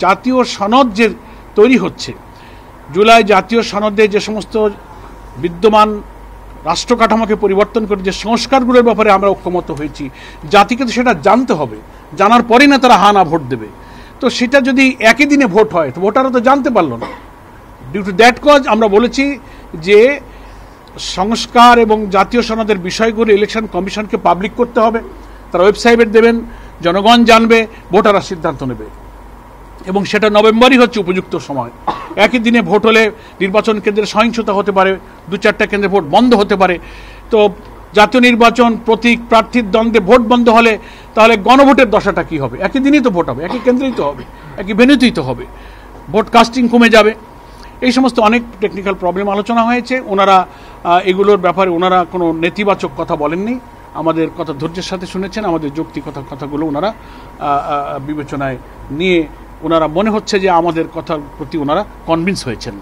জাতীয় সনদ যে তৈরি হচ্ছে, জুলাই জাতীয় সনদে যে সমস্ত বিদ্যমান রাষ্ট্র কাঠামোকে পরিবর্তন করে যে সংস্কারগুলোর ব্যাপারে আমরা ঐক্যমত হয়েছি, জাতিকে তো সেটা জানতে হবে, জানার পরেই না তারা হানা ভোট দেবে। তো সেটা যদি একই দিনে ভোট হয় তো ভোটাররা তো জানতে পারলো না। ডিউ টু দ্যাট কজ আমরা বলেছি যে সংস্কার এবং জাতীয় সনদের বিষয়গুলো ইলেকশন কমিশনকে পাবলিক করতে হবে, তারা ওয়েবসাইটে দেবেন, জনগণ জানবে, ভোটাররা সিদ্ধান্ত নেবে, এবং সেটা নভেম্বরই হচ্ছে উপযুক্ত সময়। একই দিনে ভোট হলে নির্বাচন কেন্দ্রে সহিংসতা হতে পারে, 2-4টা কেন্দ্রে ভোট বন্ধ হতে পারে। তো জাতীয় নির্বাচন প্রতীক প্রার্থীর দ্বন্দ্বে ভোট বন্ধ হলে তাহলে গণভোটের দশাটা কী হবে? একই দিনই তো ভোট হবে, একই কেন্দ্রেই তো হবে, একই ভেন্যুতেই তো হবে, ভোট কাস্টিং কমে যাবে। এই সমস্ত অনেক টেকনিক্যাল প্রবলেম আলোচনা হয়েছে। ওনারা এগুলোর ব্যাপারে ওনারা কোনো নেতিবাচক কথা বলেননি, আমাদের কথা ধৈর্যের সাথে শুনেছেন, আমাদের যৌক্তিক কথাগুলো ওনারা বিবেচনায় নিয়ে ওনারা মনে হচ্ছে যে আমাদের কথার প্রতি ওনারা কনভিন্স হয়েছেন।